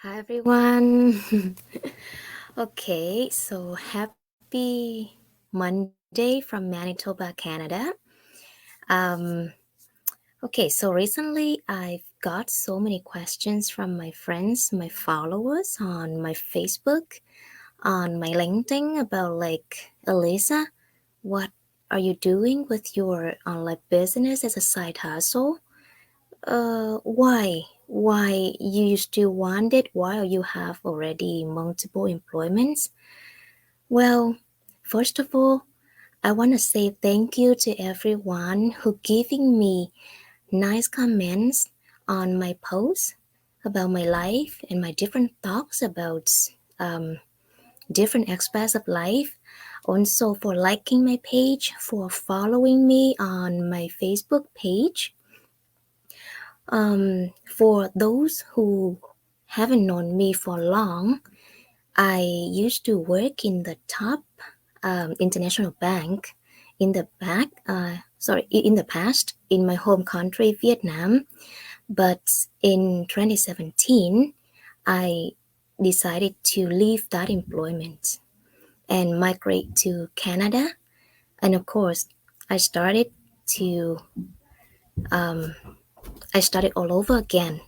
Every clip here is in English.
Hi everyone. Okay, so happy Monday from Manitoba, Canada. Um, okay, so recently I've got so many questions from my friends, my followers on my Facebook, on my LinkedIn about Elisa, what are you doing with your online business as a side hustle? Why? Why you still want it while you have already multiple employments? Well, first of all, I want to say thank you to everyone who giving me nice comments on my posts about my life and my different thoughts about um, different aspects of life. Also for liking my page, for following me on my Facebook page. For those who haven't known me for long, I used to work in the top international bank in the past in my home country, Vietnam. But in 2017, I decided to leave that employment and migrate to Canada. And of course, I started to I started all over again.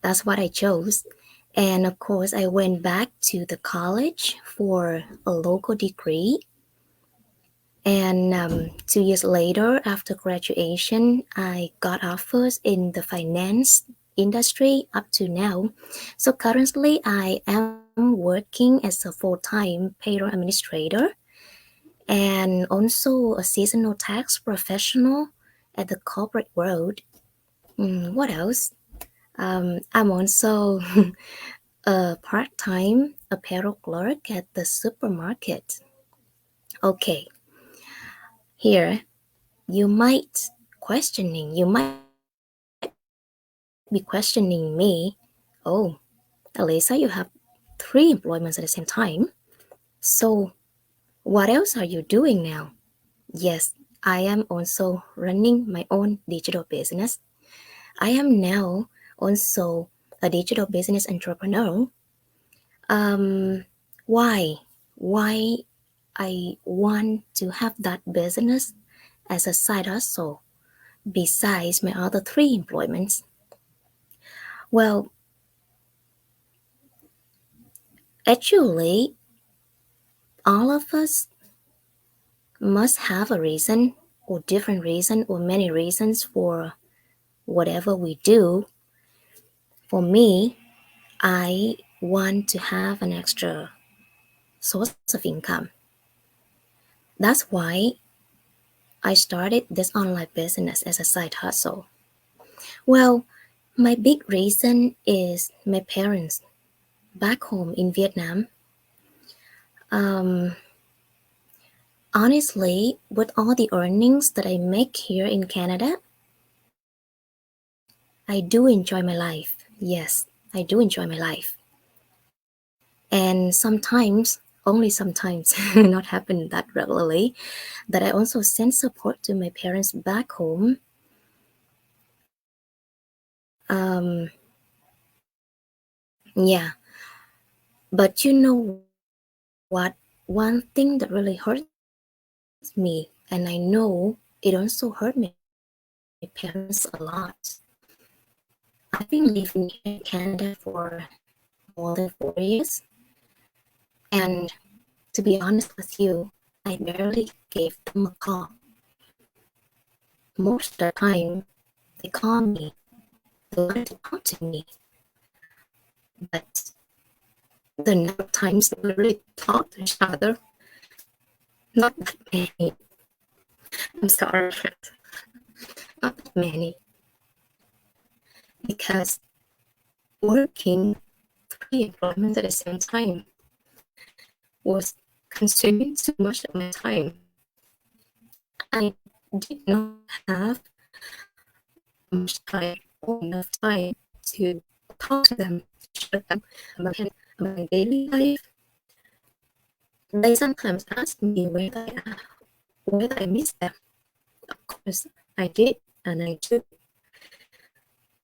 That's what I chose. And of course, I went back to the college for a local degree. And 2 years later, after graduation, I got offers in the finance industry up to now. So currently, I am working as a full time payroll administrator and also a seasonal tax professional at the corporate world. What else? I'm also a part-time apparel clerk at the supermarket. Okay, here you might be questioning me. Oh, Elisa, you have three employments at the same time. So what else are you doing now? Yes, I am also running my own digital business. I am now also a digital business entrepreneur. Um, why? Why I want to have that business as a side hustle besides my other three employments? Well, actually, all of us must have a reason or different reason or many reasons for whatever we do. For me, I want to have an extra source of income. That's why I started this online business as a side hustle. Well, my big reason is my parents back home in Vietnam. Um, Honestly, with all the earnings that I make here in Canada, I do enjoy my life. Yes, I do enjoy my life. And sometimes, only sometimes, not happen that regularly, that I also send support to my parents back home. Yeah, but you know what? One thing that really hurts me, and I know it also hurt my parents a lot. I've been living here in Canada for more than 4 years, and to be honest with you, I barely gave them a call. Most of the time, they call me, they wanted to talk to me, but the number of times we really talk to each other, not that many. I'm sorry, but not that many. Because working three employments at the same time was consuming too much of my time. I did not have much time or enough time to talk to them, to show them about my daily life. They sometimes ask me whether I miss them. Of course, I did, and I do.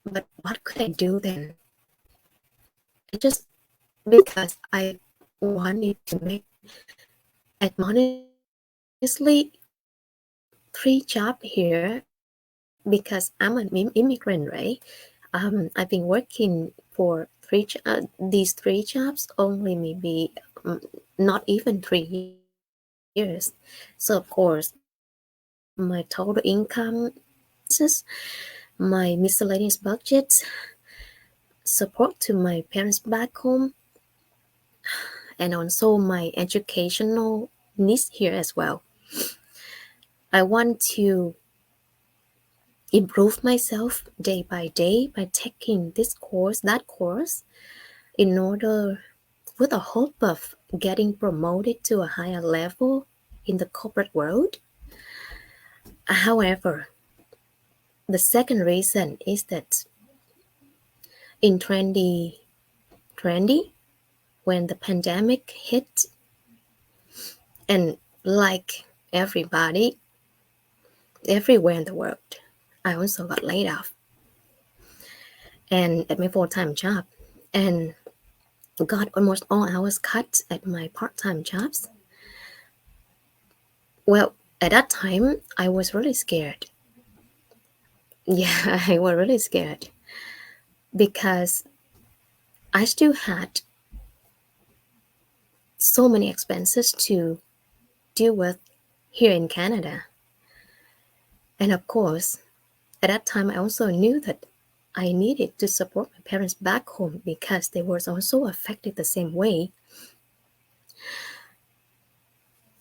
But what could I do then? just because I wanted to make, honestly, three job here because I'm an immigrant, right? I've been working for these three jobs only maybe not even 3 years. So of course, my total income, expenses, my miscellaneous budgets, support to my parents back home, and also my educational needs here as well. I want to improve myself day by day by taking this course, that course, in order with the hope of getting promoted to a higher level in the corporate world. However, the second reason is that in 2020, when the pandemic hit, and like everybody everywhere in the world, I also got laid off and at my full-time job and got almost all hours cut at my part-time jobs. Well, at that time, I was really scared. Yeah, I was really scared because I still had so many expenses to deal with here in Canada. And of course, at that time, I also knew that I needed to support my parents back home because they were also affected the same way.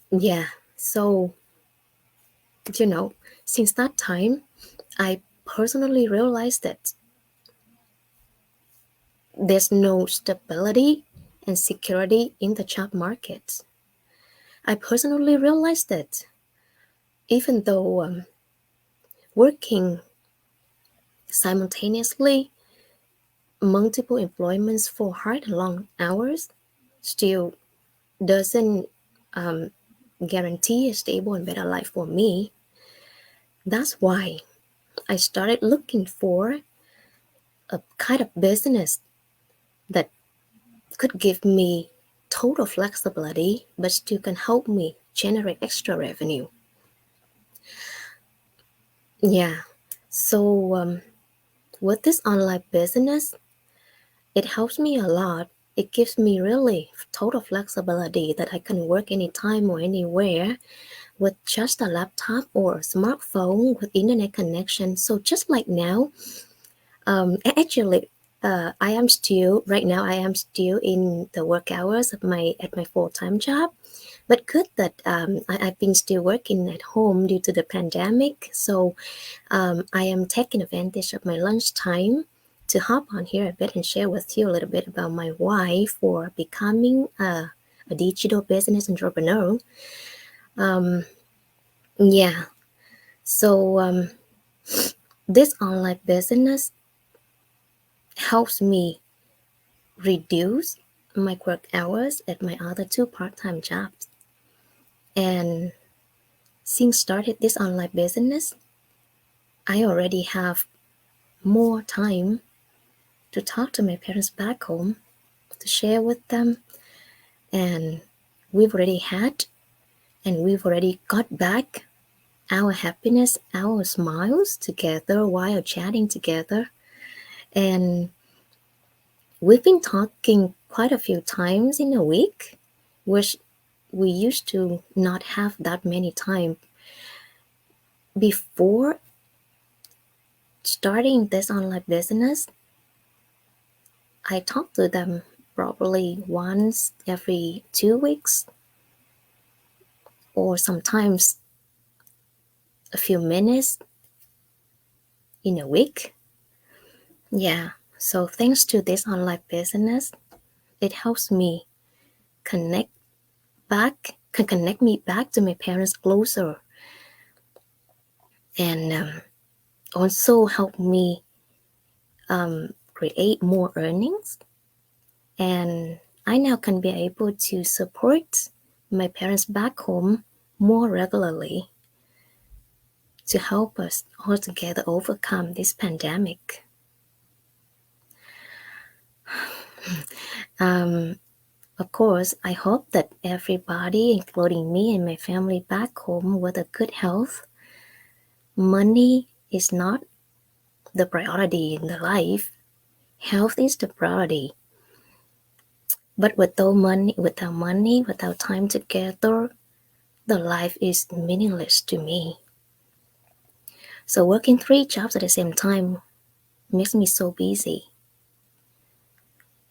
Yeah, so, you know, since that time, I personally realized that there's no stability and security in the job market. I personally realized that even though working simultaneously multiple employments for hard and long hours still doesn't um, guarantee a stable and better life for me. That's why I started looking for a kind of business that could give me total flexibility but still can help me generate extra revenue. Yeah. So with this online business, it helps me a lot. It gives me really total flexibility that I can work anytime or anywhere with just a laptop or a smartphone with internet connection. So just like now, actually, I am still right now. I am still in the work hours of my at my full time job, but good that I've been still working at home due to the pandemic. So I am taking advantage of my lunchtime to hop on here a bit and share with you a little bit about my why for becoming a digital business entrepreneur. Um, yeah, so this online business helps me reduce my work hours at my other two part-time jobs. And since started this online business, I already have more time to talk to my parents back home, to share with them, and we've already had and we've already got back our happiness, our smiles together while chatting together. And we've been talking quite a few times in a week, which we used to not have that many time before starting this online business. I talk to them probably once every 2 weeks or sometimes a few minutes in a week. Yeah, so thanks to this online business, it helps me connect can connect me back to my parents closer and also help me create more earnings. And I now can be able to support my parents back home more regularly to help us all together overcome this pandemic. Um, of course, I hope that everybody, including me and my family back home, with a good health. Money is not the priority in the life. Health is the priority. But without time together, the life is meaningless to me. So working three jobs at the same time makes me so busy.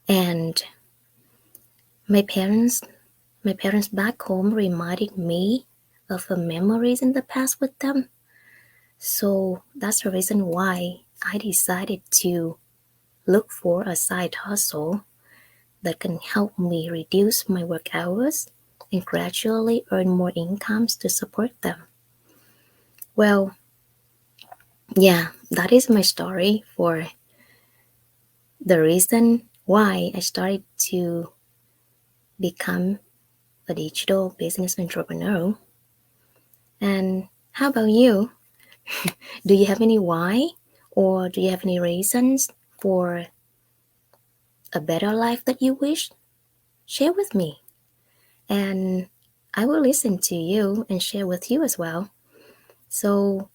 And my parents my parents back home reminded me of the memories in the past with them. So that's the reason why I decided to look for a side hustle that can help me reduce my work hours and gradually earn more incomes to support them. Well, yeah, that is my story for the reason why I started to become a digital business entrepreneur. And how about you? Do you have any why or do you have any reasons for a better life that you wish? Share with me and I will listen to you and share with you as well. So,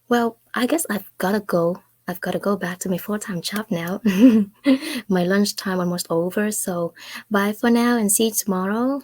well, I guess I've gotta go. I've gotta go back to my full-time job now. My lunchtime almost over, so bye for now and see you tomorrow.